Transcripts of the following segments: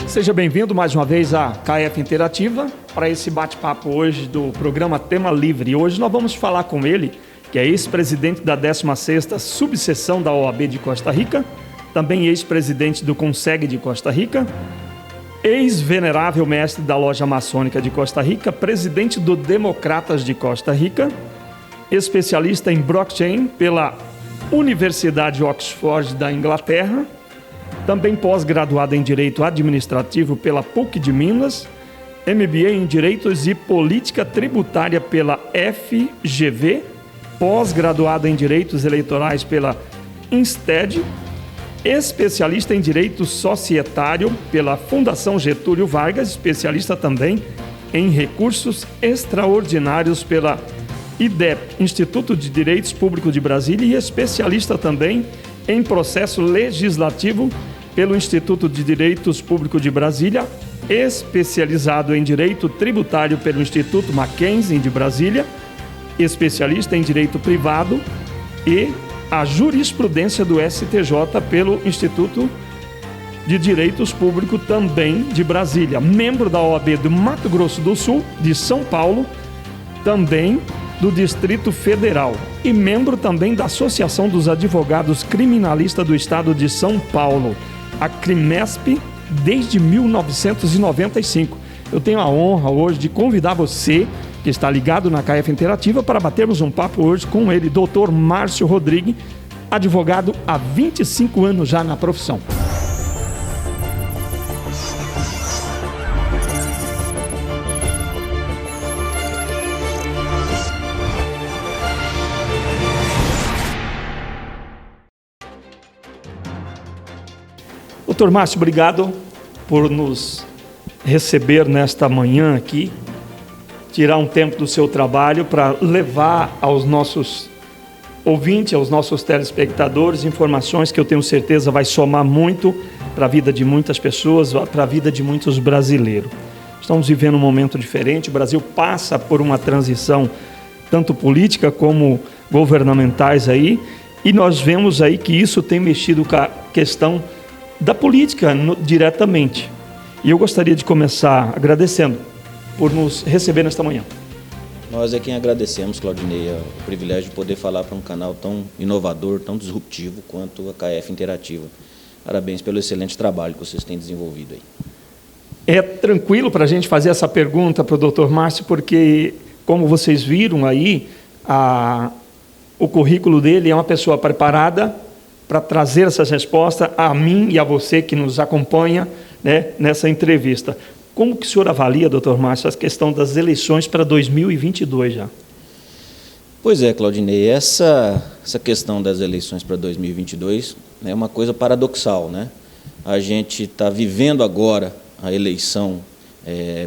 Seja bem-vindo mais uma vez à KF Interativa para esse bate-papo hoje do programa Tema Livre. Hoje nós vamos falar com ele, que é ex-presidente da 16ª Subseção da OAB de Costa Rica, também ex-presidente do CONSEG de Costa Rica, ex-venerável mestre da Loja Maçônica de Costa Rica, presidente do Democratas de Costa Rica, especialista em blockchain pela Universidade Oxford da Inglaterra, também pós-graduado em Direito Administrativo pela PUC de Minas, MBA em Direitos e Política Tributária pela FGV, pós-graduado em Direitos Eleitorais pela INSTED, especialista em Direito Societário pela Fundação Getúlio Vargas, especialista também em Recursos Extraordinários pela IDEP, Instituto de Direitos Públicos de Brasília, e especialista também em Processo Legislativo pelo Instituto de Direitos Públicos de Brasília, especializado em Direito Tributário pelo Instituto Mackenzie de Brasília, especialista em Direito Privado e a Jurisprudência do STJ pelo Instituto de Direitos Públicos também de Brasília, membro da OAB do Mato Grosso do Sul, de São Paulo, também do Distrito Federal, e membro também da Associação dos Advogados Criminalistas do Estado de São Paulo, a CRIMESP, desde 1995. Eu tenho a honra hoje de convidar você, que está ligado na KF Interativa, para batermos um papo hoje com ele, Dr. Márcio Rodrigues, advogado há 25 anos já na profissão. Doutor Márcio, obrigado por nos receber nesta manhã aqui, tirar um tempo do seu trabalho para levar aos nossos ouvintes, aos nossos telespectadores, informações que eu tenho certeza vai somar muito para a vida de muitas pessoas, para a vida de muitos brasileiros. Estamos vivendo um momento diferente, o Brasil passa por uma transição tanto política como governamentais aí, e nós vemos aí que isso tem mexido com a questão da política diretamente. E eu gostaria de começar agradecendo por nos receber nesta manhã. Nós é quem agradecemos, Claudinei, o privilégio de poder falar para um canal tão inovador, tão disruptivo quanto a KF Interativa. Parabéns pelo excelente trabalho que vocês têm desenvolvido aí. É tranquilo para a gente fazer essa pergunta para o Dr. Márcio, porque, como vocês viram aí, o currículo dele é uma pessoa preparada para trazer essas respostas a mim e a você que nos acompanha, né, nessa entrevista. Como que o senhor avalia, doutor Márcio, a questão das eleições para 2022 já? Pois é, Claudinei, essa questão das eleições para 2022 é uma coisa paradoxal, né? A gente está vivendo agora a eleição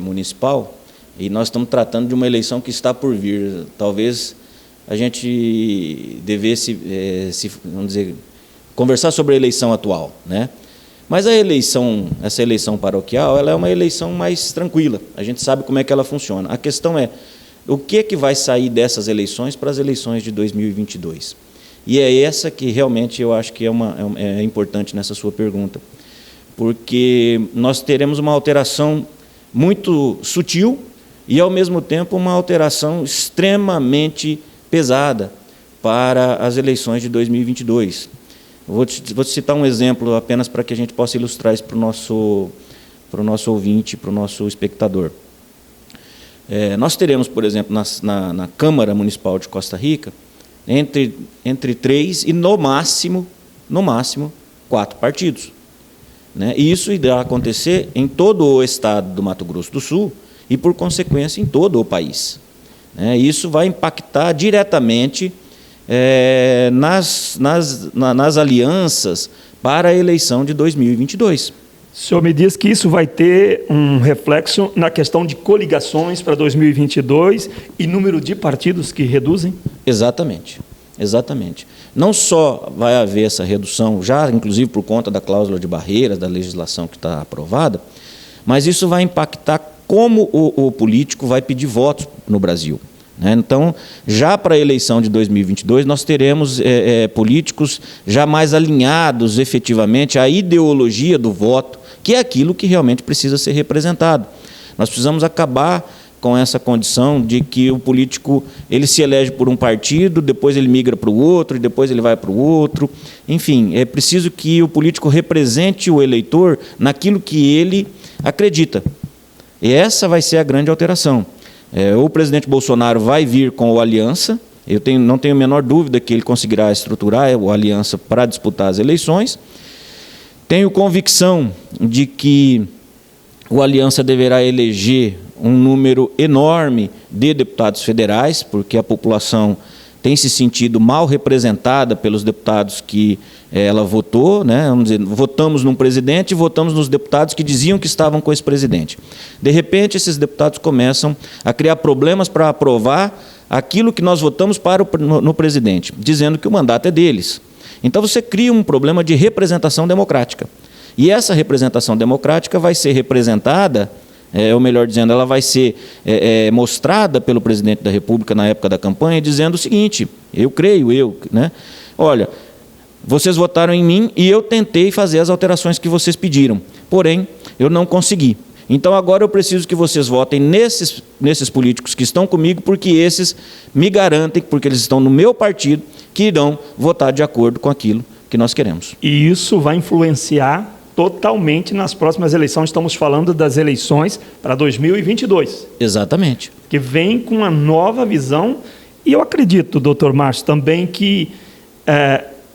municipal e nós estamos tratando de uma eleição que está por vir. Talvez a gente devesse, vamos dizer, conversar sobre a eleição atual, né? Mas essa eleição paroquial, ela é uma eleição mais tranquila. A gente sabe como é que ela funciona. A questão é, o que vai sair dessas eleições para as eleições de 2022? E é essa que realmente eu acho que é importante nessa sua pergunta. Porque nós teremos uma alteração muito sutil e, ao mesmo tempo, uma alteração extremamente pesada para as eleições de 2022. Vou te citar um exemplo apenas para que a gente possa ilustrar isso para o nosso ouvinte, para o nosso espectador. Nós teremos, por exemplo, na Câmara Municipal de Costa Rica, entre 3 e, no máximo, 4 partidos. Né? E isso irá acontecer em todo o estado do Mato Grosso do Sul e, por consequência, em todo o país. Né? Isso vai impactar diretamente nas alianças para a eleição de 2022. O senhor me diz que isso vai ter um reflexo na questão de coligações para 2022 e número de partidos que reduzem? Exatamente. Não só vai haver essa redução, já inclusive por conta da cláusula de barreiras, da legislação que está aprovada, mas isso vai impactar como o político vai pedir votos no Brasil. né? Então, já para a eleição de 2022, nós teremos políticos já mais alinhados efetivamente à ideologia do voto, que é aquilo que realmente precisa ser representado. Nós precisamos acabar com essa condição de que o político ele se elege por um partido, depois ele migra para o outro, e depois ele vai para o outro. Enfim, é preciso que o político represente o eleitor naquilo que ele acredita. E essa vai ser a grande alteração. O presidente Bolsonaro vai vir com o Aliança, não tenho a menor dúvida que ele conseguirá estruturar o Aliança para disputar as eleições. Tenho convicção de que o Aliança deverá eleger um número enorme de deputados federais, porque a população tem se sentido mal representada pelos deputados que ela votou, né? Vamos dizer, votamos num presidente e votamos nos deputados que diziam que estavam com esse presidente. De repente, esses deputados começam a criar problemas para aprovar aquilo que nós votamos no presidente, dizendo que o mandato é deles. Então, você cria um problema de representação democrática. E essa representação democrática vai ser representada, ou melhor dizendo, ela vai ser mostrada pelo presidente da República na época da campanha, dizendo o seguinte: eu creio, né? Olha, vocês votaram em mim e eu tentei fazer as alterações que vocês pediram, porém, eu não consegui. Então, agora eu preciso que vocês votem nesses políticos que estão comigo, porque esses me garantem, porque eles estão no meu partido, que irão votar de acordo com aquilo que nós queremos. E isso vai influenciar totalmente nas próximas eleições. Estamos falando das eleições para 2022. Exatamente. Que vem com uma nova visão. E eu acredito, doutor Márcio, também que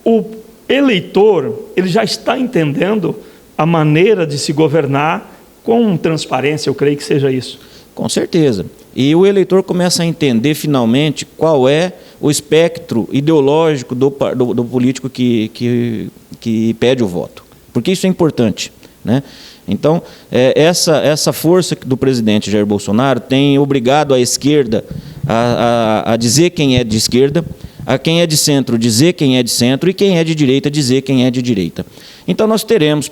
o eleitor ele já está entendendo a maneira de se governar com transparência, eu creio que seja isso. Com certeza. E o eleitor começa a entender finalmente qual é o espectro ideológico do político que pede o voto. Porque isso é importante, né? Então, essa força do presidente Jair Bolsonaro tem obrigado a esquerda a dizer quem é de esquerda, a quem é de centro dizer quem é de centro, e quem é de direita dizer quem é de direita. Então, nós teremos,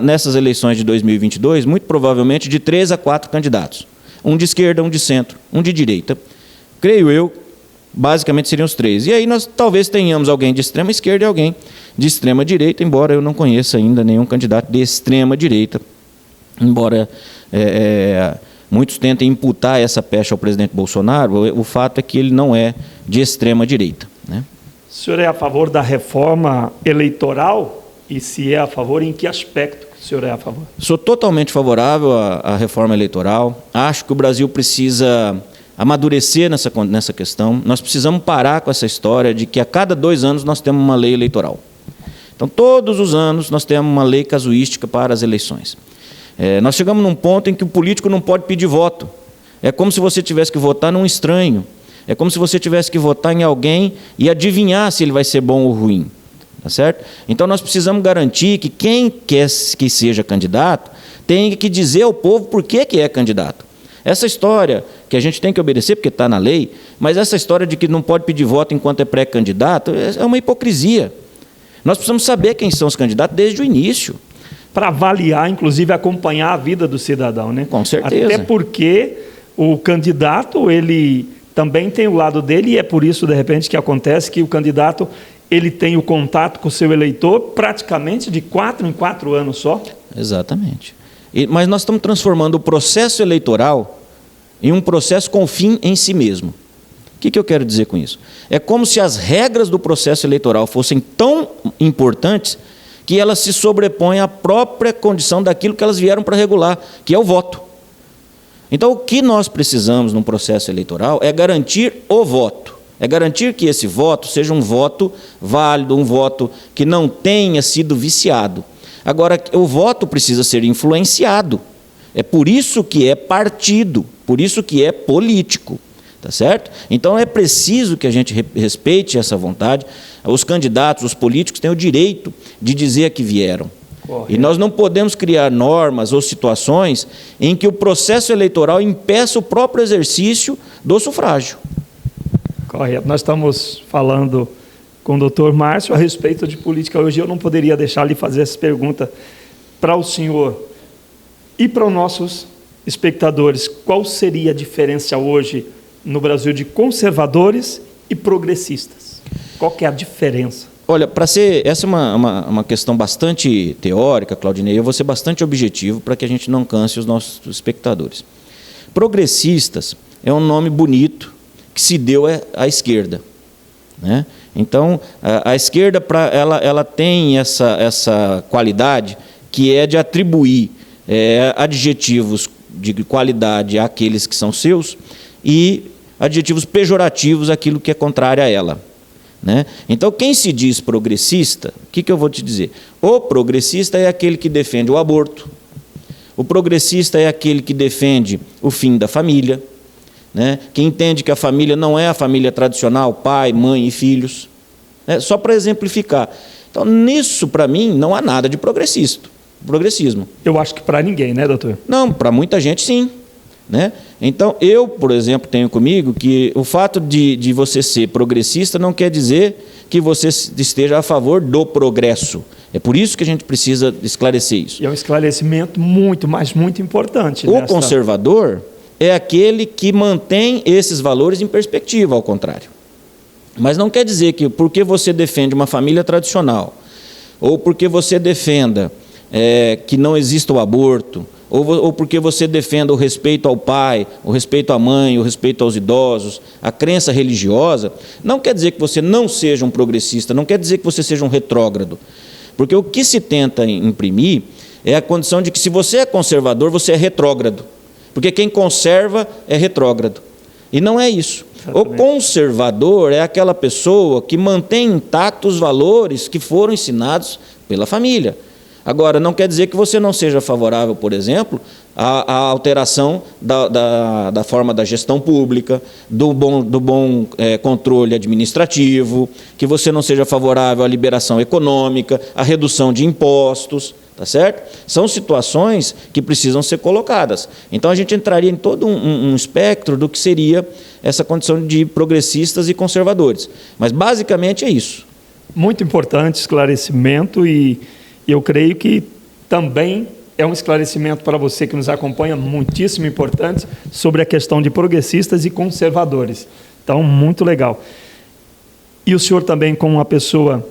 nessas eleições de 2022, muito provavelmente de 3 a 4 candidatos. Um de esquerda, um de centro, um de direita. Creio eu, basicamente seriam os 3. E aí nós talvez tenhamos alguém de extrema esquerda e alguém de extrema direita, embora eu não conheça ainda nenhum candidato de extrema direita, embora muitos tentem imputar essa pecha ao presidente Bolsonaro, o fato é que ele não é de extrema direita, né? O senhor é a favor da reforma eleitoral? E se é a favor, em que aspecto o senhor é a favor? Sou totalmente favorável à reforma eleitoral. Acho que o Brasil precisa amadurecer nessa questão. Nós precisamos parar com essa história de que a cada 2 anos nós temos uma lei eleitoral. Então, todos os anos nós temos uma lei casuística para as eleições. Nós chegamos num ponto em que o político não pode pedir voto. É como se você tivesse que votar num estranho. É como se você tivesse que votar em alguém e adivinhar se ele vai ser bom ou ruim. Tá certo? Então, nós precisamos garantir que quem quer que seja candidato tem que dizer ao povo por que é candidato. Essa história que a gente tem que obedecer porque está na lei, mas essa história de que não pode pedir voto enquanto é pré-candidato é uma hipocrisia. Nós precisamos saber quem são os candidatos desde o início. Para avaliar, inclusive, acompanhar a vida do cidadão, né? Com certeza. Até porque o candidato, ele também tem o lado dele, e é por isso, de repente, que acontece que o candidato ele tem o contato com o seu eleitor praticamente de 4 em 4 anos só. Exatamente. Mas nós estamos transformando o processo eleitoral em um processo com fim em si mesmo. O que eu quero dizer com isso? É como se as regras do processo eleitoral fossem tão importantes que elas se sobrepõem à própria condição daquilo que elas vieram para regular, que é o voto. Então, o que nós precisamos num processo eleitoral é garantir o voto. É garantir que esse voto seja um voto válido, um voto que não tenha sido viciado. Agora, o voto precisa ser influenciado. É por isso que é partido, por isso que é político. Tá certo? Então, é preciso que a gente respeite essa vontade. Os candidatos, os políticos têm o direito de dizer a que vieram. Correto. E nós não podemos criar normas ou situações em que o processo eleitoral impeça o próprio exercício do sufrágio. Correto. Nós estamos falando com o doutor Márcio a respeito de política. Hoje eu não poderia deixar de fazer essa pergunta para o senhor e para os nossos espectadores. Qual seria a diferença hoje no Brasil de conservadores e progressistas? Qual que é a diferença? Olha, essa é uma questão bastante teórica, Claudinei, eu vou ser bastante objetivo para que a gente não canse os nossos espectadores. Progressistas é um nome bonito que se deu à esquerda, né? Então, a esquerda ela tem essa qualidade que é de atribuir adjetivos de qualidade àqueles que são seus e adjetivos pejorativos àquilo que é contrário a ela, né? Então, quem se diz progressista, o que eu vou te dizer? O progressista é aquele que defende o aborto, o progressista é aquele que defende o fim da família, né? Que entende que a família não é a família tradicional, pai, mãe e filhos, né? Só para exemplificar. Então, nisso, para mim, não há nada de progressismo. Eu acho que para ninguém, né, doutor? Não, para muita gente, sim, né? Então, eu, por exemplo, tenho comigo que o fato de você ser progressista não quer dizer que você esteja a favor do progresso. É por isso que a gente precisa esclarecer isso. E é um esclarecimento muito, mas muito importante. O conservador é aquele que mantém esses valores em perspectiva, ao contrário. Mas não quer dizer que porque você defende uma família tradicional, ou porque você defenda que não exista o aborto, ou porque você defenda o respeito ao pai, o respeito à mãe, o respeito aos idosos, a crença religiosa, não quer dizer que você não seja um progressista, não quer dizer que você seja um retrógrado. Porque o que se tenta imprimir é a condição de que se você é conservador, você é retrógrado. Porque quem conserva é retrógrado. E não é isso. Exatamente. O conservador é aquela pessoa que mantém intactos os valores que foram ensinados pela família. Agora, não quer dizer que você não seja favorável, por exemplo, à alteração da forma da gestão pública, do bom controle administrativo, que você não seja favorável à liberação econômica, à redução de impostos, tá certo? São situações que precisam ser colocadas. Então, a gente entraria em todo um espectro do que seria essa condição de progressistas e conservadores. Mas, basicamente, é isso. Muito importante esclarecimento e eu creio que também é um esclarecimento para você que nos acompanha, muitíssimo importante, sobre a questão de progressistas e conservadores. Então, muito legal. E o senhor também, como uma pessoa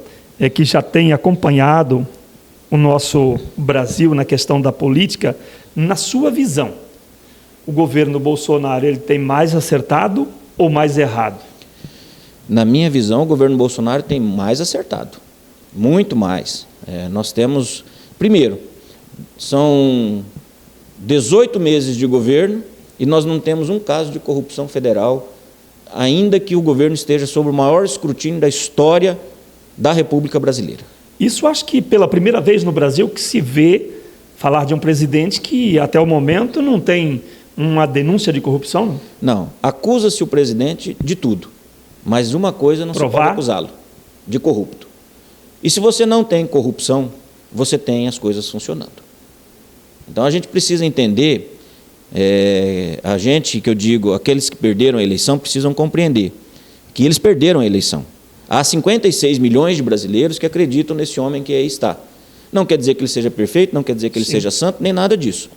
que já tem acompanhado o nosso Brasil na questão da política, na sua visão, o governo Bolsonaro ele tem mais acertado ou mais errado? Na minha visão, o governo Bolsonaro tem mais acertado, muito mais. Nós temos, primeiro, são 18 meses de governo e nós não temos um caso de corrupção federal, ainda que o governo esteja sob o maior escrutínio da história da República Brasileira. Isso acho que pela primeira vez no Brasil que se vê falar de um presidente que até o momento não tem uma denúncia de corrupção? Não, acusa-se o presidente de tudo, mas uma coisa não se pode acusá-lo, de corrupto. E se você não tem corrupção, você tem as coisas funcionando. Então a gente precisa entender, a gente, que eu digo, aqueles que perderam a eleição precisam compreender que eles perderam a eleição. Há 56 milhões de brasileiros que acreditam nesse homem que aí está. Não quer dizer que ele seja perfeito, não quer dizer que ele seja santo, nem nada disso.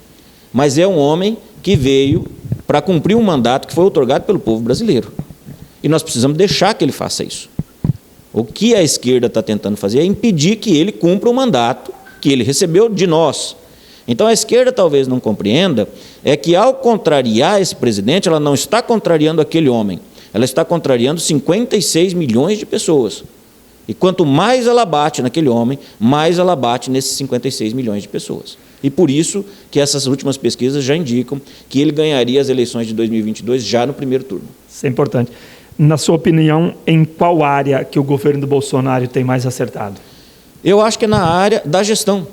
Mas é um homem que veio para cumprir um mandato que foi outorgado pelo povo brasileiro. E nós precisamos deixar que ele faça isso. O que a esquerda está tentando fazer é impedir que ele cumpra o mandato que ele recebeu de nós. Então a esquerda talvez não compreenda, é que ao contrariar esse presidente, ela não está contrariando aquele homem, ela está contrariando 56 milhões de pessoas. E quanto mais ela bate naquele homem, mais ela bate nesses 56 milhões de pessoas. E por isso que essas últimas pesquisas já indicam que ele ganharia as eleições de 2022 já no primeiro turno. Isso é importante. Na sua opinião, em qual área que o governo do Bolsonaro tem mais acertado? Eu acho que é na área da gestão.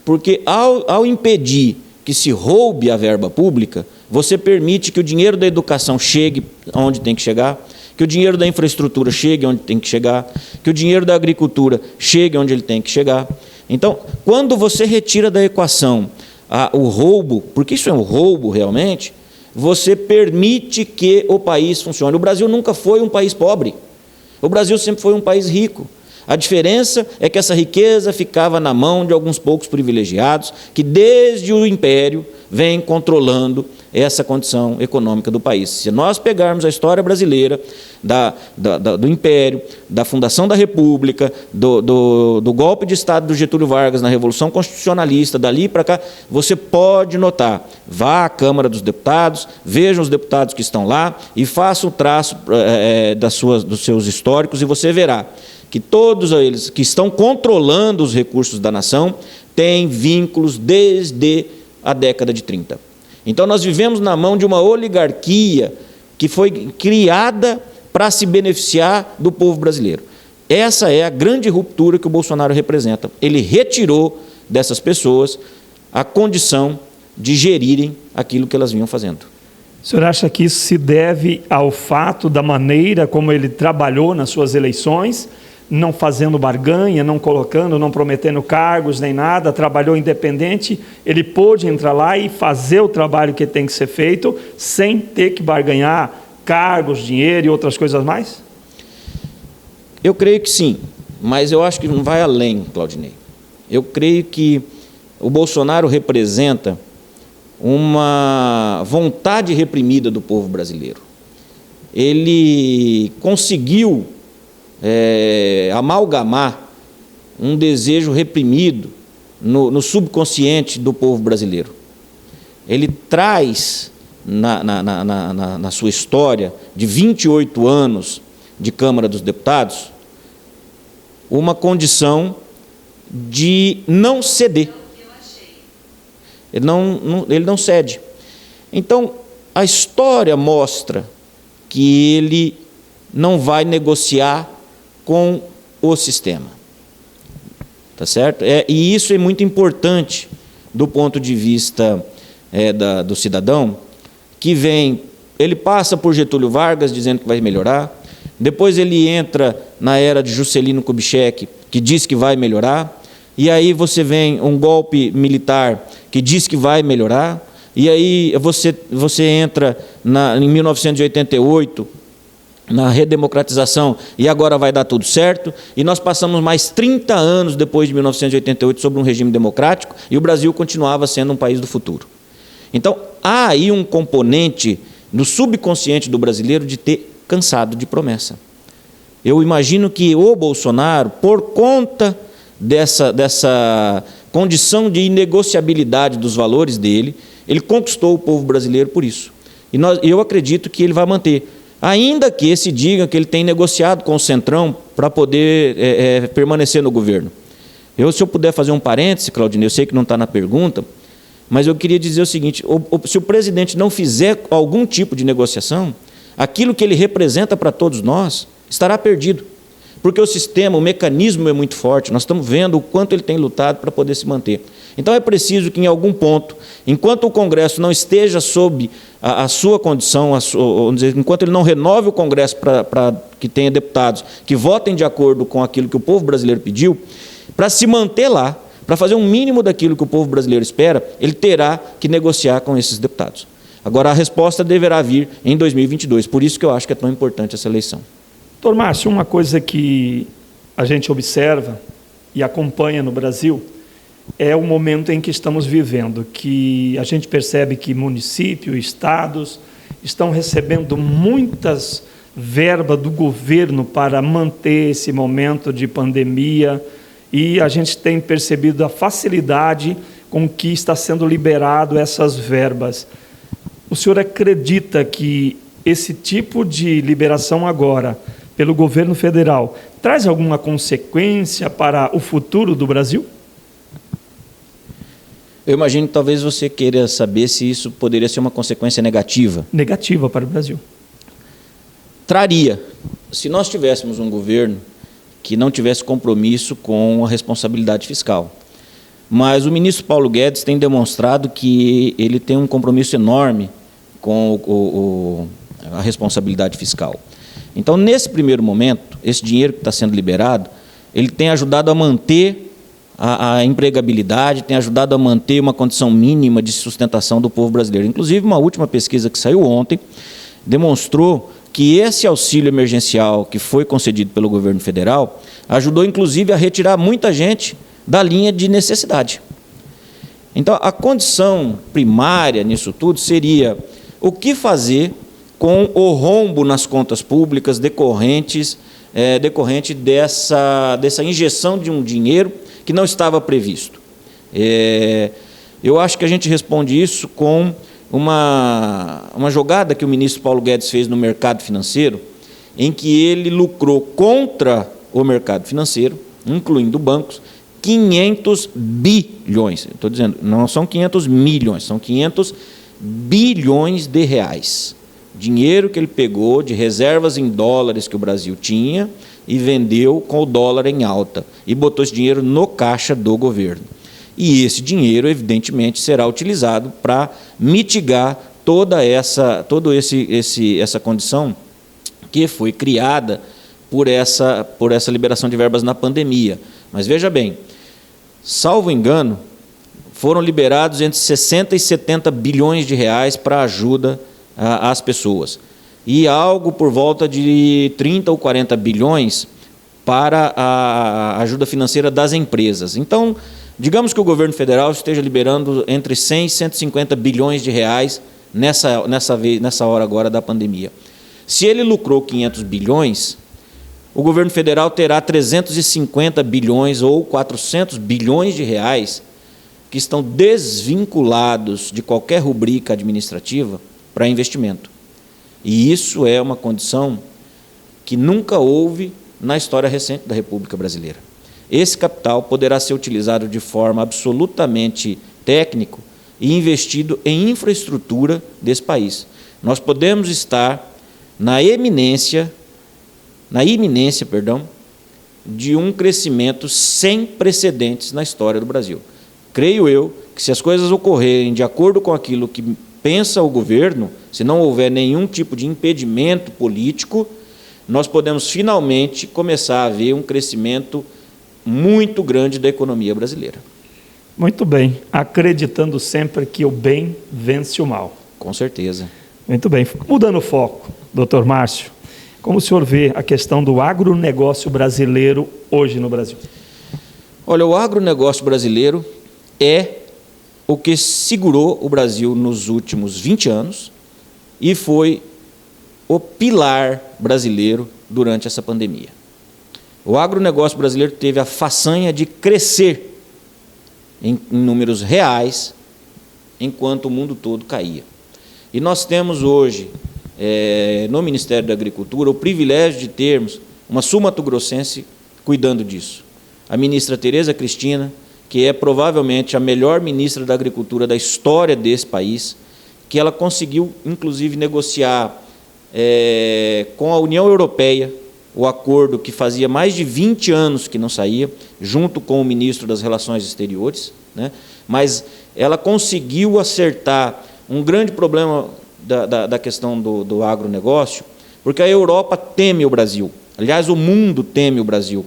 Porque ao impedir que se roube a verba pública, você permite que o dinheiro da educação chegue onde tem que chegar, que o dinheiro da infraestrutura chegue onde tem que chegar, que o dinheiro da agricultura chegue onde ele tem que chegar. Então, quando você retira da equação o roubo, porque isso é um roubo realmente, você permite que o país funcione. O Brasil nunca foi um país pobre. O Brasil sempre foi um país rico. A diferença é que essa riqueza ficava na mão de alguns poucos privilegiados que, desde o Império, vêm controlando essa condição econômica do país. Se nós pegarmos a história brasileira, do Império, da fundação da República, do golpe de Estado do Getúlio Vargas na Revolução Constitucionalista, dali para cá, você pode notar, vá à Câmara dos Deputados, vejam os deputados que estão lá e faça o traço dos seus históricos, e você verá que todos eles que estão controlando os recursos da nação têm vínculos desde a década de 30. Então, nós vivemos na mão de uma oligarquia que foi criada para se beneficiar do povo brasileiro. Essa é a grande ruptura que o Bolsonaro representa. Ele retirou dessas pessoas a condição de gerirem aquilo que elas vinham fazendo. O senhor acha que isso se deve ao fato da maneira como ele trabalhou nas suas eleições, não fazendo barganha, não colocando, não prometendo cargos nem nada, trabalhou independente, ele pôde entrar lá e fazer o trabalho que tem que ser feito sem ter que barganhar cargos, dinheiro e outras coisas mais? Eu creio que sim, mas eu acho que não vai além, Claudinei. Eu creio que o Bolsonaro representa uma vontade reprimida do povo brasileiro. Ele conseguiu amalgamar um desejo reprimido no subconsciente do povo brasileiro. Ele traz na sua história de 28 anos de Câmara dos Deputados uma condição de não ceder. Ele não cede. Então, a história mostra que ele não vai negociar com o sistema. Tá certo? E isso é muito importante do ponto de vista do cidadão, que ele passa por Getúlio Vargas dizendo que vai melhorar, depois ele entra na era de Juscelino Kubitschek, que diz que vai melhorar, e aí você vem um golpe militar que diz que vai melhorar, e aí você entra em 1988, na redemocratização, e agora vai dar tudo certo, e nós passamos mais 30 anos depois de 1988 sobre um regime democrático, e o Brasil continuava sendo um país do futuro. Então, há aí um componente no subconsciente do brasileiro de ter cansado de promessa. Eu imagino que o Bolsonaro, por conta dessa condição de inegociabilidade dos valores dele, ele conquistou o povo brasileiro por isso. E eu acredito que ele vai manter. Ainda que se diga que ele tem negociado com o Centrão para poder permanecer no governo. Se eu puder fazer um parêntese, Claudinei, eu sei que não está na pergunta, mas eu queria dizer o seguinte, se o presidente não fizer algum tipo de negociação, aquilo que ele representa para todos nós estará perdido. Porque o sistema, o mecanismo é muito forte, nós estamos vendo o quanto ele tem lutado para poder se manter. Então é preciso que em algum ponto, enquanto o Congresso não esteja sob a sua condição, vamos dizer, enquanto ele não renove o Congresso para que tenha deputados que votem de acordo com aquilo que o povo brasileiro pediu, para se manter lá, para fazer um mínimo daquilo que o povo brasileiro espera, ele terá que negociar com esses deputados. Agora, a resposta deverá vir em 2022, por isso que eu acho que é tão importante essa eleição. Doutor Márcio, uma coisa que a gente observa e acompanha no Brasil é o momento em que estamos vivendo, que a gente percebe que municípios, estados estão recebendo muitas verbas do governo para manter esse momento de pandemia, e a gente tem percebido a facilidade com que está sendo liberado essas verbas. O senhor acredita que esse tipo de liberação agora pelo governo federal traz alguma consequência para o futuro do Brasil? Eu imagino que talvez você queira saber se isso poderia ser uma consequência negativa. Negativa para o Brasil. Traria. Se nós tivéssemos um governo que não tivesse compromisso com a responsabilidade fiscal. Mas o ministro Paulo Guedes tem demonstrado que ele tem um compromisso enorme com a responsabilidade fiscal. Então, nesse primeiro momento, esse dinheiro que está sendo liberado, ele tem ajudado a manter a empregabilidade, tem ajudado a manter uma condição mínima de sustentação do povo brasileiro. Inclusive, uma última pesquisa que saiu ontem demonstrou que esse auxílio emergencial que foi concedido pelo governo federal ajudou, inclusive, a retirar muita gente da linha de necessidade. Então, a condição primária nisso tudo seria o que fazer com o rombo nas contas públicas decorrente dessa injeção de um dinheiro que não estava previsto. Eu acho que a gente responde isso com uma jogada que o ministro Paulo Guedes fez no mercado financeiro, em que ele lucrou contra o mercado financeiro, incluindo bancos, 500 bilhões. Estou dizendo, não são 500 milhões, são 500 bilhões de reais. Dinheiro que ele pegou de reservas em dólares que o Brasil tinha e vendeu com o dólar em alta e botou esse dinheiro no caixa do governo. E esse dinheiro, evidentemente, será utilizado para mitigar toda essa condição que foi criada por essa liberação de verbas na pandemia. Mas veja bem, salvo engano, foram liberados entre 60 e 70 bilhões de reais para ajuda às pessoas. E algo por volta de 30 ou 40 bilhões para a ajuda financeira das empresas. Então, digamos que o governo federal esteja liberando entre 100 e 150 bilhões de reais nessa hora agora da pandemia. Se ele lucrou 500 bilhões, o governo federal terá 350 bilhões ou 400 bilhões de reais que estão desvinculados de qualquer rubrica administrativa para investimento. E isso é uma condição que nunca houve na história recente da República Brasileira. Esse capital poderá ser utilizado de forma absolutamente técnica e investido em infraestrutura desse país. Nós podemos estar na iminência, de um crescimento sem precedentes na história do Brasil. Creio eu que, se as coisas ocorrerem de acordo com aquilo que pensa o governo, se não houver nenhum tipo de impedimento político, nós podemos finalmente começar a ver um crescimento muito grande da economia brasileira. Muito bem, acreditando sempre que o bem vence o mal. Com certeza. Muito bem. Mudando o foco, doutor Márcio, como o senhor vê a questão do agronegócio brasileiro hoje no Brasil? Olha, o agronegócio brasileiro é o que segurou o Brasil nos últimos 20 anos e foi o pilar brasileiro durante essa pandemia. O agronegócio brasileiro teve a façanha de crescer em números reais, enquanto o mundo todo caía. E nós temos hoje, no Ministério da Agricultura, o privilégio de termos uma sul-mato-grossense cuidando disso. A ministra Tereza Cristina, que é provavelmente a melhor ministra da Agricultura da história desse país, que ela conseguiu, inclusive, negociar com a União Europeia o acordo que fazia mais de 20 anos que não saía, junto com o ministro das Relações Exteriores, né? Mas ela conseguiu acertar um grande problema da questão do agronegócio, porque a Europa teme o Brasil. Aliás, o mundo teme o Brasil.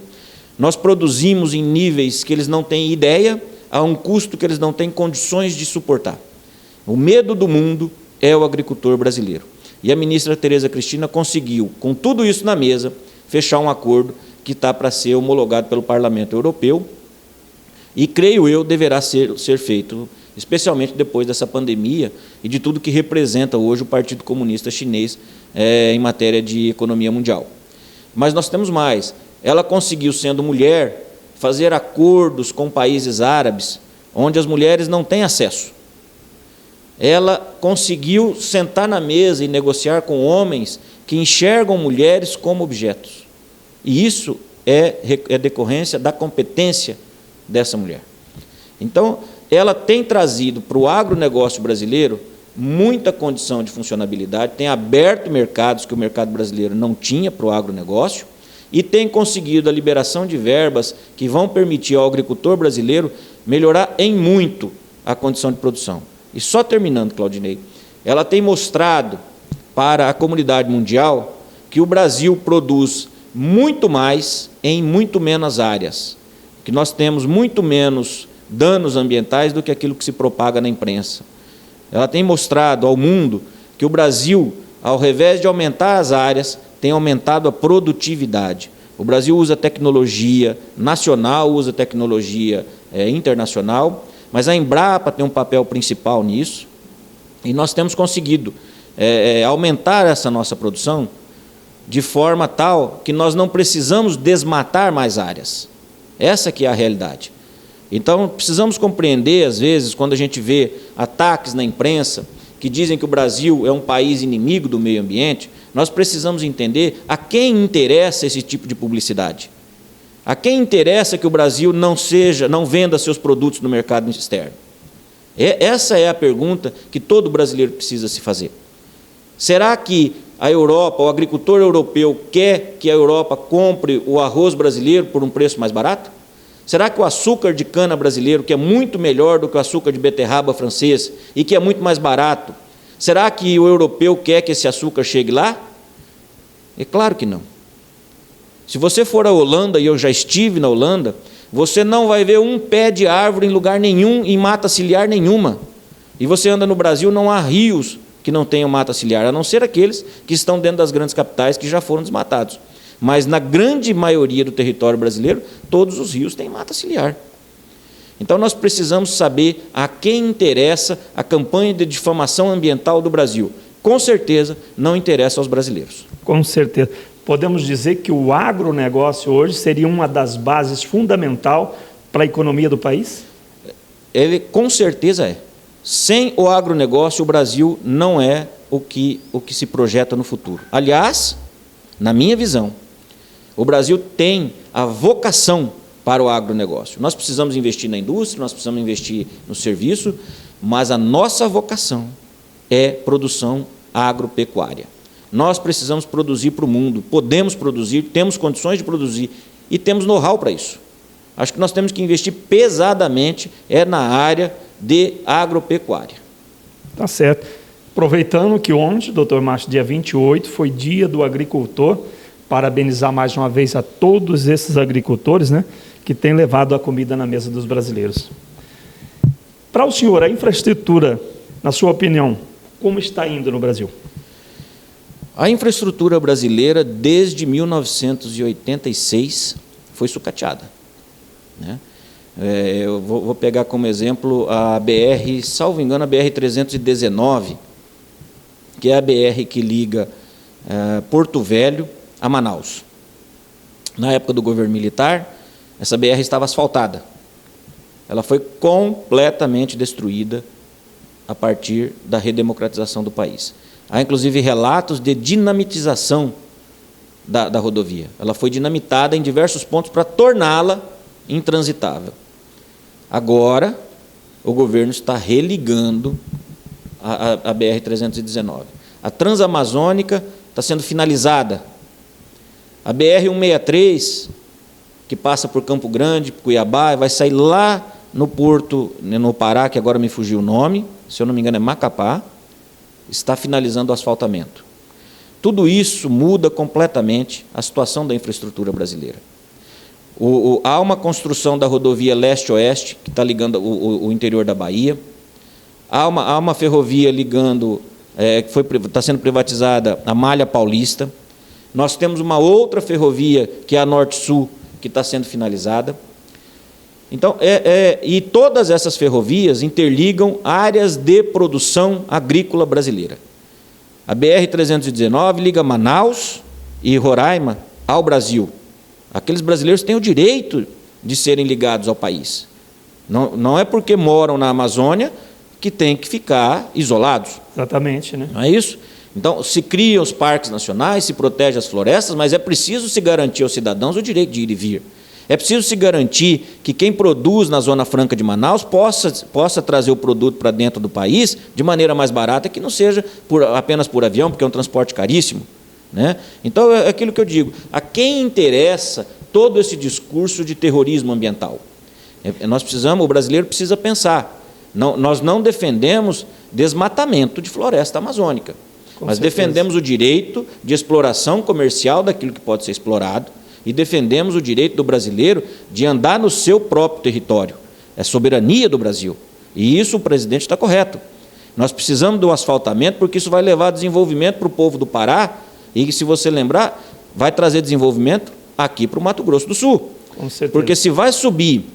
Nós produzimos em níveis que eles não têm ideia, a um custo que eles não têm condições de suportar. O medo do mundo é o agricultor brasileiro. E a ministra Tereza Cristina conseguiu, com tudo isso na mesa, fechar um acordo que está para ser homologado pelo Parlamento Europeu e, creio eu, deverá ser feito, especialmente depois dessa pandemia e de tudo que representa hoje o Partido Comunista Chinês em matéria de economia mundial. Mas nós temos mais. Ela conseguiu, sendo mulher, fazer acordos com países árabes onde as mulheres não têm acesso. Ela conseguiu sentar na mesa e negociar com homens que enxergam mulheres como objetos. E isso é decorrência da competência dessa mulher. Então, ela tem trazido para o agronegócio brasileiro muita condição de funcionabilidade, tem aberto mercados que o mercado brasileiro não tinha para o agronegócio e tem conseguido a liberação de verbas que vão permitir ao agricultor brasileiro melhorar em muito a condição de produção. E só terminando, Claudinei, ela tem mostrado para a comunidade mundial que o Brasil produz muito mais em muito menos áreas, que nós temos muito menos danos ambientais do que aquilo que se propaga na imprensa. Ela tem mostrado ao mundo que o Brasil, ao invés de aumentar as áreas, tem aumentado a produtividade. O Brasil usa tecnologia nacional, usa tecnologia internacional, mas a Embrapa tem um papel principal nisso, e nós temos conseguido aumentar essa nossa produção de forma tal que nós não precisamos desmatar mais áreas. Essa que é a realidade. Então, precisamos compreender, às vezes, quando a gente vê ataques na imprensa que dizem que o Brasil é um país inimigo do meio ambiente, nós precisamos entender a quem interessa esse tipo de publicidade. A quem interessa que o Brasil não venda seus produtos no mercado externo? Essa é a pergunta que todo brasileiro precisa se fazer. Será que a Europa, o agricultor europeu, quer que a Europa compre o arroz brasileiro por um preço mais barato? Será que o açúcar de cana brasileiro, que é muito melhor do que o açúcar de beterraba francês e que é muito mais barato, será que o europeu quer que esse açúcar chegue lá? É claro que não. Se você for à Holanda, e eu já estive na Holanda, você não vai ver um pé de árvore em lugar nenhum, em mata ciliar nenhuma. E você anda no Brasil, não há rios que não tenham mata ciliar, a não ser aqueles que estão dentro das grandes capitais que já foram desmatados. Mas na grande maioria do território brasileiro, todos os rios têm mata ciliar. Então nós precisamos saber a quem interessa a campanha de difamação ambiental do Brasil. Com certeza não interessa aos brasileiros. Com certeza. Podemos dizer que o agronegócio hoje seria uma das bases fundamental para a economia do país? Ele com certeza é. Sem o agronegócio, o Brasil não é o que se projeta no futuro. Aliás, na minha visão, o Brasil tem a vocação para o agronegócio. Nós precisamos investir na indústria, nós precisamos investir no serviço, mas a nossa vocação é produção agropecuária. Nós precisamos produzir para o mundo, podemos produzir, temos condições de produzir e temos know-how para isso. Acho que nós temos que investir pesadamente na área de agropecuária. Tá certo. Aproveitando que ontem, doutor Márcio, dia 28, foi dia do agricultor, parabenizar mais uma vez a todos esses agricultores, né, que têm levado a comida na mesa dos brasileiros. Para o senhor, a infraestrutura, na sua opinião, como está indo no Brasil? A infraestrutura brasileira, desde 1986, foi sucateada, né? Eu vou pegar como exemplo a BR, salvo engano, a BR-319, que é a BR que liga Porto Velho a Manaus. Na época do governo militar, essa BR estava asfaltada. Ela foi completamente destruída a partir da redemocratização do país. Há, inclusive, relatos de dinamitização da rodovia. Ela foi dinamitada em diversos pontos para torná-la intransitável. Agora, o governo está religando a BR-319. A Transamazônica está sendo finalizada. A BR-163, que passa por Campo Grande, Cuiabá, vai sair lá no porto, no Pará, que agora me fugiu o nome, se eu não me engano é Macapá, está finalizando o asfaltamento. Tudo isso muda completamente a situação da infraestrutura brasileira. Há uma construção da rodovia leste-oeste, que está ligando o interior da Bahia. Há uma ferrovia ligando, está sendo privatizada, a Malha Paulista. Nós temos uma outra ferrovia, que é a Norte-Sul, que está sendo finalizada. Então, e todas essas ferrovias interligam áreas de produção agrícola brasileira. A BR-319 liga Manaus e Roraima ao Brasil. Aqueles brasileiros têm o direito de serem ligados ao país. Não é porque moram na Amazônia que têm que ficar isolados. Exatamente, né? Não é isso? Então, se criam os parques nacionais, se protege as florestas, mas é preciso se garantir aos cidadãos o direito de ir e vir. É preciso se garantir que quem produz na Zona Franca de Manaus possa trazer o produto para dentro do país de maneira mais barata, que não seja apenas por avião, porque é um transporte caríssimo, né? Então, é aquilo que eu digo, a quem interessa todo esse discurso de terrorismo ambiental? O brasileiro precisa pensar. Nós não defendemos desmatamento de floresta amazônica, mas defendemos o direito de exploração comercial daquilo que pode ser explorado e defendemos o direito do brasileiro de andar no seu próprio território. É soberania do Brasil. E isso o presidente está correto. Nós precisamos do asfaltamento, porque isso vai levar desenvolvimento para o povo do Pará, e, se você lembrar, vai trazer desenvolvimento aqui para o Mato Grosso do Sul. Com certeza. Porque se vai subir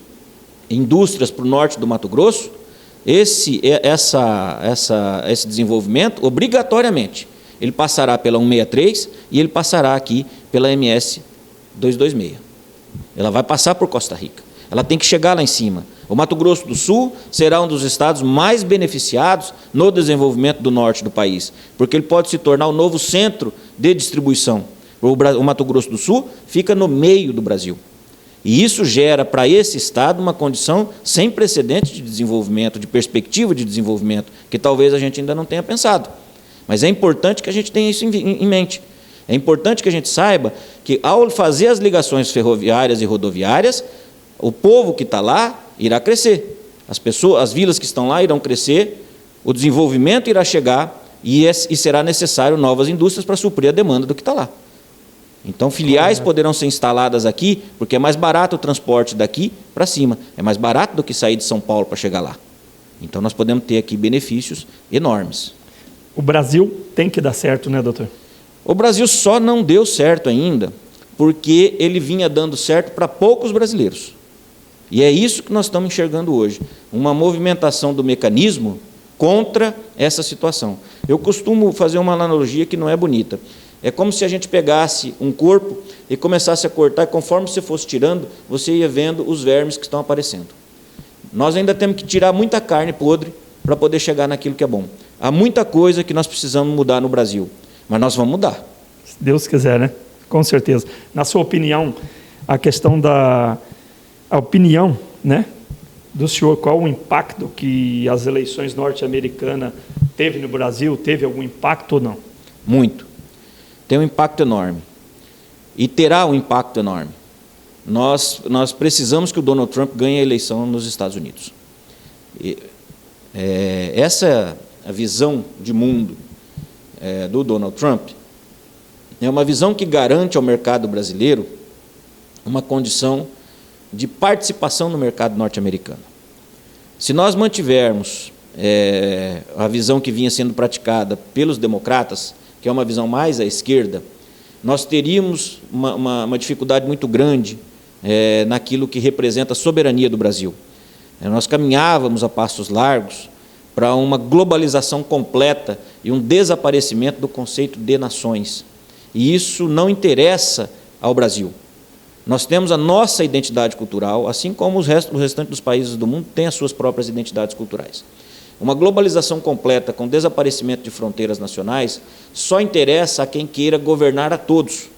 indústrias para o norte do Mato Grosso, esse desenvolvimento, obrigatoriamente, ele passará pela 163 e ele passará aqui pela MS 226. Ela vai passar por Costa Rica. Ela tem que chegar lá em cima. O Mato Grosso do Sul será um dos estados mais beneficiados no desenvolvimento do norte do país, porque ele pode se tornar o novo centro de distribuição. O Mato Grosso do Sul fica no meio do Brasil. E isso gera para esse estado uma condição sem precedentes de desenvolvimento, de perspectiva de desenvolvimento, que talvez a gente ainda não tenha pensado. Mas é importante que a gente tenha isso em mente. É importante que a gente saiba que, ao fazer as ligações ferroviárias e rodoviárias, o povo que está lá irá crescer. As vilas que estão lá irão crescer, o desenvolvimento irá chegar e será necessário novas indústrias para suprir a demanda do que está lá. Então, filiais poderão ser instaladas aqui, porque é mais barato o transporte daqui para cima. É mais barato do que sair de São Paulo para chegar lá. Então, nós podemos ter aqui benefícios enormes. O Brasil tem que dar certo, né, doutor? O Brasil só não deu certo ainda, porque ele vinha dando certo para poucos brasileiros. E é isso que nós estamos enxergando hoje. Uma movimentação do mecanismo contra essa situação. Eu costumo fazer uma analogia que não é bonita. É como se a gente pegasse um corpo e começasse a cortar, e conforme você fosse tirando, você ia vendo os vermes que estão aparecendo. Nós ainda temos que tirar muita carne podre para poder chegar naquilo que é bom. Há muita coisa que nós precisamos mudar no Brasil, mas nós vamos mudar. Se Deus quiser, né? Com certeza. Na sua opinião, a questão da opinião, né, do senhor, qual o impacto que as eleições norte-americanas teve no Brasil? Teve algum impacto ou não? Muito. Tem um impacto enorme. E terá um impacto enorme. Nós precisamos que o Donald Trump ganhe a eleição nos Estados Unidos. Essa a visão de mundo do Donald Trump é uma visão que garante ao mercado brasileiro uma condição de participação no mercado norte-americano. Se nós mantivermos a visão que vinha sendo praticada pelos democratas, que é uma visão mais à esquerda, nós teríamos uma dificuldade muito grande naquilo que representa a soberania do Brasil. Nós caminhávamos a passos largos para uma globalização completa e um desaparecimento do conceito de nações. E isso não interessa ao Brasil. Nós temos a nossa identidade cultural, assim como o restante dos países do mundo tem as suas próprias identidades culturais. Uma globalização completa com desaparecimento de fronteiras nacionais só interessa a quem queira governar a todos.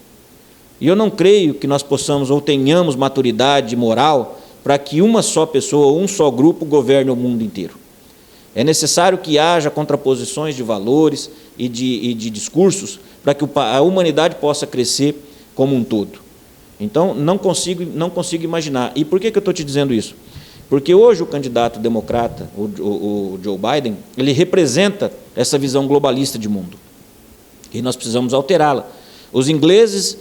E eu não creio que nós possamos ou tenhamos maturidade moral para que uma só pessoa ou um só grupo governe o mundo inteiro. É necessário que haja contraposições de valores e de discursos para que a humanidade possa crescer como um todo. Então, não consigo imaginar. E por que eu estou te dizendo isso? Porque hoje o candidato democrata, o Joe Biden, ele representa essa visão globalista de mundo. E nós precisamos alterá-la. Os ingleses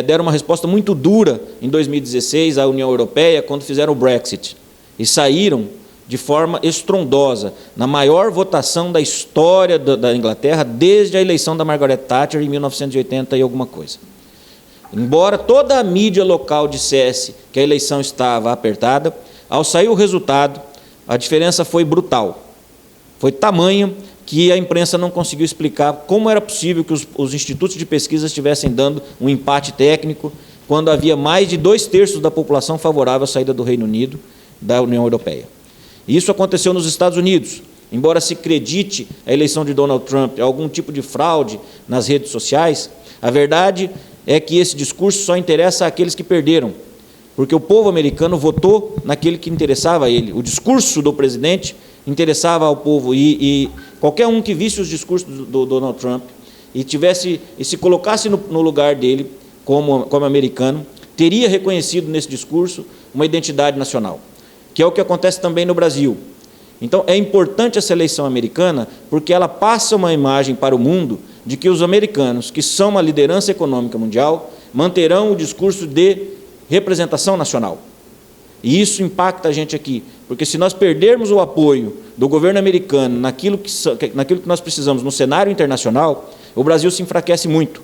deram uma resposta muito dura em 2016 à União Europeia quando fizeram o Brexit. E saíram de forma estrondosa, na maior votação da história da Inglaterra, desde a eleição da Margaret Thatcher em 1980 e alguma coisa. Embora toda a mídia local dissesse que a eleição estava apertada, ao sair o resultado, a diferença foi brutal. Foi tamanha que a imprensa não conseguiu explicar como era possível que os institutos de pesquisa estivessem dando um empate técnico, quando havia mais de 2/3 da população favorável à saída do Reino Unido da União Europeia. E isso aconteceu nos Estados Unidos. Embora se acredite a eleição de Donald Trump algum tipo de fraude nas redes sociais, a verdade é que esse discurso só interessa àqueles que perderam, porque o povo americano votou naquele que interessava a ele. O discurso do presidente interessava ao povo, e qualquer um que visse os discursos do Donald Trump e se colocasse no lugar dele como americano, teria reconhecido nesse discurso uma identidade nacional, que é o que acontece também no Brasil. Então, é importante essa eleição americana, porque ela passa uma imagem para o mundo de que os americanos, que são uma liderança econômica mundial, manterão o discurso de representação nacional. E isso impacta a gente aqui, porque se nós perdermos o apoio do governo americano naquilo que nós precisamos no cenário internacional, o Brasil se enfraquece muito.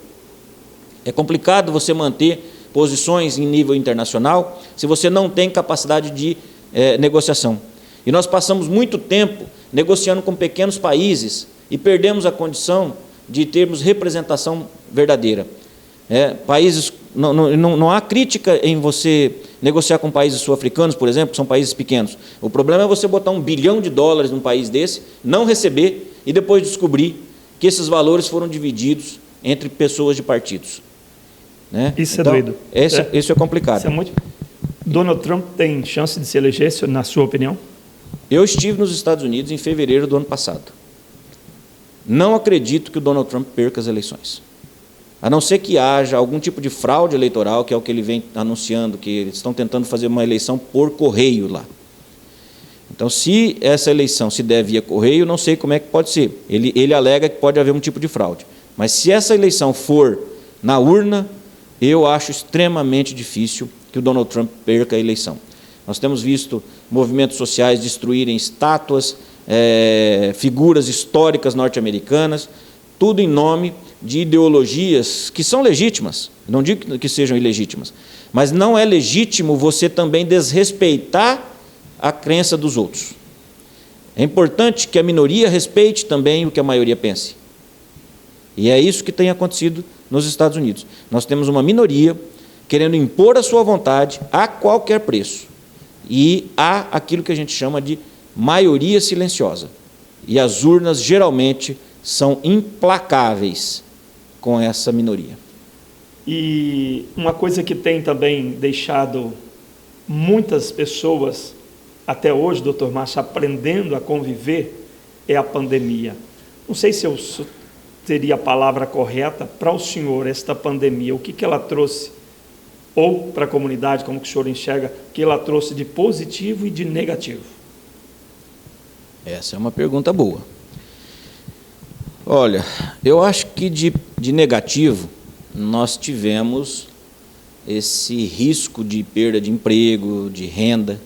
É complicado você manter posições em nível internacional se você não tem capacidade de negociação. E nós passamos muito tempo negociando com pequenos países e perdemos a condição de termos representação verdadeira. Países, não há crítica em você negociar com países sul-africanos, por exemplo, que são países pequenos. O problema é você botar $1 bilhão num país desse, não receber e depois descobrir que esses valores foram divididos entre pessoas de partidos. Isso então, é doido. Isso é complicado. Isso é muito... Donald Trump tem chance de se eleger, na sua opinião? Eu estive nos Estados Unidos em fevereiro do ano passado. Não acredito que o Donald Trump perca as eleições. A não ser que haja algum tipo de fraude eleitoral, que é o que ele vem anunciando, que eles estão tentando fazer uma eleição por correio lá. Então, se essa eleição se der via correio, não sei como é que pode ser. Ele alega que pode haver um tipo de fraude. Mas se essa eleição for na urna, eu acho extremamente difícil que o Donald Trump perca a eleição. Nós temos visto movimentos sociais destruírem estátuas, figuras históricas norte-americanas, tudo em nome de ideologias que são legítimas, não digo que sejam ilegítimas, mas não é legítimo você também desrespeitar a crença dos outros. É importante que a minoria respeite também o que a maioria pense. E é isso que tem acontecido nos Estados Unidos. Nós temos uma minoria querendo impor a sua vontade a qualquer preço. E há aquilo que a gente chama de maioria silenciosa. E as urnas, geralmente, são implacáveis com essa minoria. E uma coisa que tem também deixado muitas pessoas, até hoje, doutor Márcio, aprendendo a conviver, é a pandemia. Não sei se eu teria a palavra correta para o senhor, esta pandemia, o que ela trouxe, ou para a comunidade, como que o senhor enxerga, que ela trouxe de positivo e de negativo? Essa é uma pergunta boa. Olha, eu acho que de negativo, nós tivemos esse risco de perda de emprego, de renda,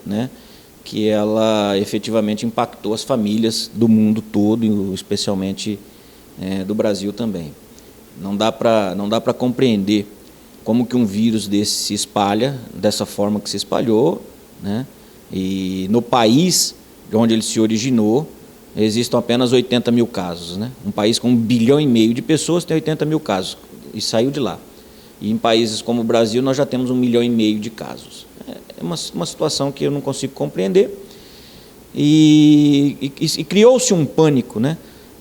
que ela efetivamente impactou as famílias do mundo todo, especialmente do Brasil também. Não dá para compreender como que um vírus desse se espalha dessa forma que se espalhou, e no país onde ele se originou, existem apenas 80 mil casos. Um país com 1,5 bilhão de pessoas tem 80 mil casos, e saiu de lá. E em países como o Brasil, nós já temos 1,5 milhão de casos. É uma situação que eu não consigo compreender. E criou-se um pânico.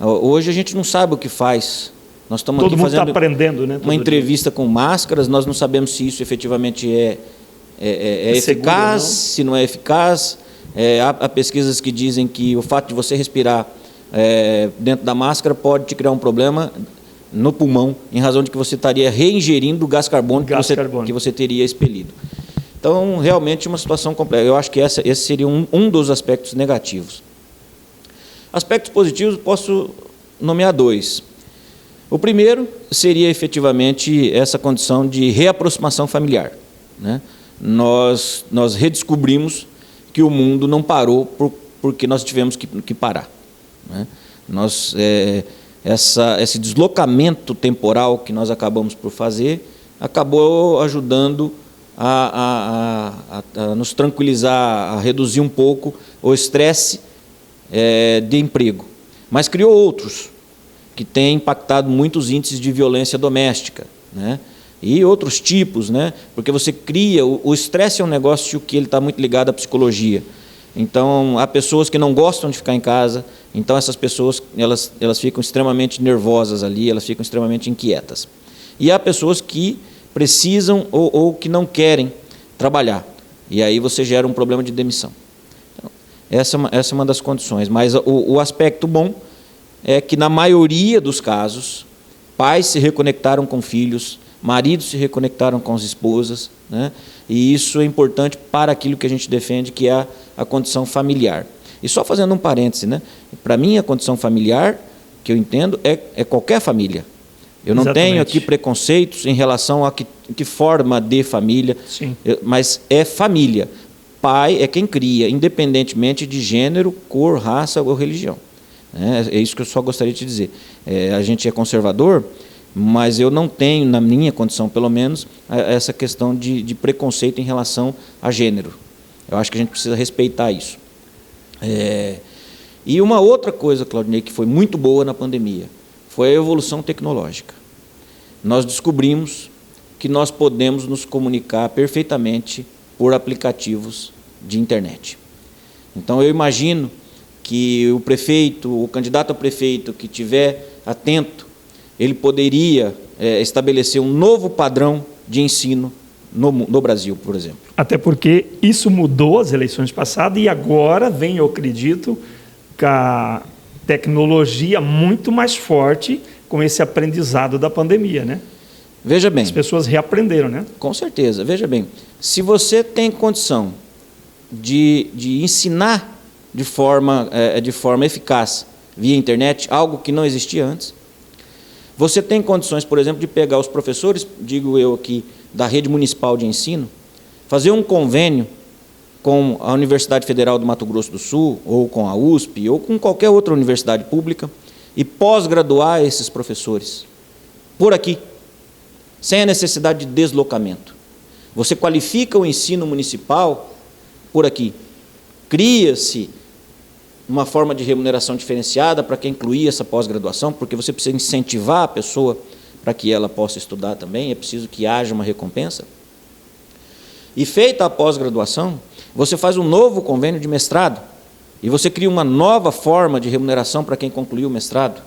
Hoje a gente não sabe o que faz. Nós estamos Todo aqui mundo fazendo está aprendendo, uma entrevista com máscaras, nós não sabemos se isso efetivamente é eficaz, seguro, se não é eficaz. Há pesquisas que dizem que o fato de você respirar dentro da máscara pode te criar um problema no pulmão, em razão de que você estaria reingerindo o gás carbônico que você teria expelido. Então, realmente, uma situação complexa. Eu acho que esse seria um dos aspectos negativos. Aspectos positivos, posso nomear 2. O primeiro seria, efetivamente, essa condição de reaproximação familiar. Nós redescobrimos que o mundo não parou porque nós tivemos que parar. Esse deslocamento temporal que nós acabamos por fazer acabou ajudando a nos tranquilizar, a reduzir um pouco o estresse de emprego. Mas criou outros que têm impactado muitos índices de violência doméstica, e outros tipos, porque você cria... O estresse é um negócio que ele está muito ligado à psicologia. Então, há pessoas que não gostam de ficar em casa, então essas pessoas elas ficam extremamente nervosas ali, elas ficam extremamente inquietas. E há pessoas que precisam ou que não querem trabalhar, e aí você gera um problema de demissão. Então, essa é uma das condições. Mas o aspecto bom é que, na maioria dos casos, pais se reconectaram com filhos, maridos se reconectaram com as esposas, e isso é importante para aquilo que a gente defende, que é a condição familiar. E só fazendo um parêntese, para mim a condição familiar, que eu entendo, é qualquer família. Eu não Exatamente. Tenho aqui preconceitos em relação a que forma de família, mas é família. pai é quem cria, independentemente de gênero, cor, raça ou religião. É isso que eu só gostaria de dizer. A gente é conservador, mas eu não tenho, na minha condição pelo menos, essa questão de preconceito em relação a gênero. Eu acho que a gente precisa respeitar isso. E uma outra coisa, Claudinei, que foi muito boa na pandemia, foi a evolução tecnológica. Nós descobrimos que nós podemos nos comunicar perfeitamente por aplicativos de internet. Então, eu imagino que o prefeito, o candidato a prefeito que estiver atento, ele poderia estabelecer um novo padrão de ensino no Brasil, por exemplo. Até porque isso mudou as eleições passadas e agora vem, eu acredito, com a tecnologia muito mais forte com esse aprendizado da pandemia, né? Veja bem. As pessoas reaprenderam, né? Com certeza. Veja bem, se você tem condição de ensinar de forma eficaz via internet, algo que não existia antes, você tem condições, por exemplo, de pegar os professores, digo eu aqui, da rede municipal de ensino, fazer um convênio com a Universidade Federal do Mato Grosso do Sul, ou com a USP, ou com qualquer outra universidade pública, e pós-graduar esses professores, por aqui, sem a necessidade de deslocamento. Você qualifica o ensino municipal por aqui. Cria-se uma forma de remuneração diferenciada para quem incluir essa pós-graduação, porque você precisa incentivar a pessoa para que ela possa estudar também, é preciso que haja uma recompensa. E feita a pós-graduação, você faz um novo convênio de mestrado, e você cria uma nova forma de remuneração para quem concluiu o mestrado.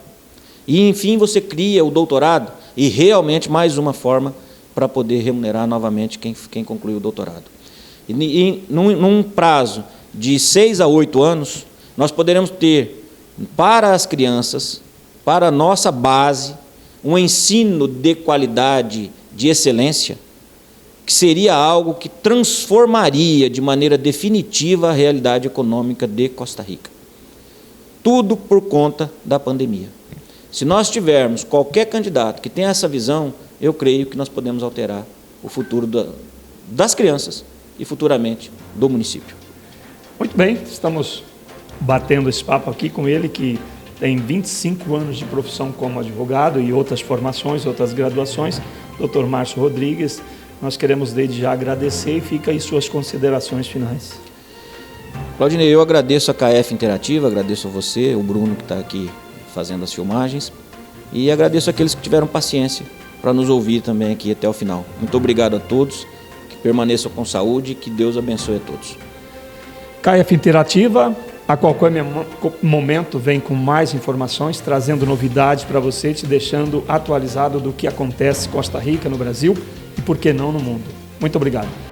E, enfim, você cria o doutorado, e realmente mais uma forma para poder remunerar novamente quem concluiu o doutorado. E num prazo de 6 a 8 anos, nós poderemos ter, para as crianças, para a nossa base, um ensino de qualidade, de excelência, que seria algo que transformaria de maneira definitiva a realidade econômica de Costa Rica. Tudo por conta da pandemia. Se nós tivermos qualquer candidato que tenha essa visão, eu creio que nós podemos alterar o futuro das crianças e futuramente do município. Muito bem, estamos batendo esse papo aqui com ele, que tem 25 anos de profissão como advogado e outras formações, outras graduações, Dr. Márcio Rodrigues. Nós queremos desde já agradecer e fica aí suas considerações finais. Claudinei, eu agradeço a KF Interativa, agradeço a você, o Bruno que está aqui fazendo as filmagens, e agradeço aqueles que tiveram paciência para nos ouvir também aqui até o final. Muito obrigado a todos, que permaneçam com saúde e que Deus abençoe a todos. KF Interativa, a qualquer momento vem com mais informações, trazendo novidades para você, te deixando atualizado do que acontece em Costa Rica, no Brasil e, por que não, no mundo. Muito obrigado.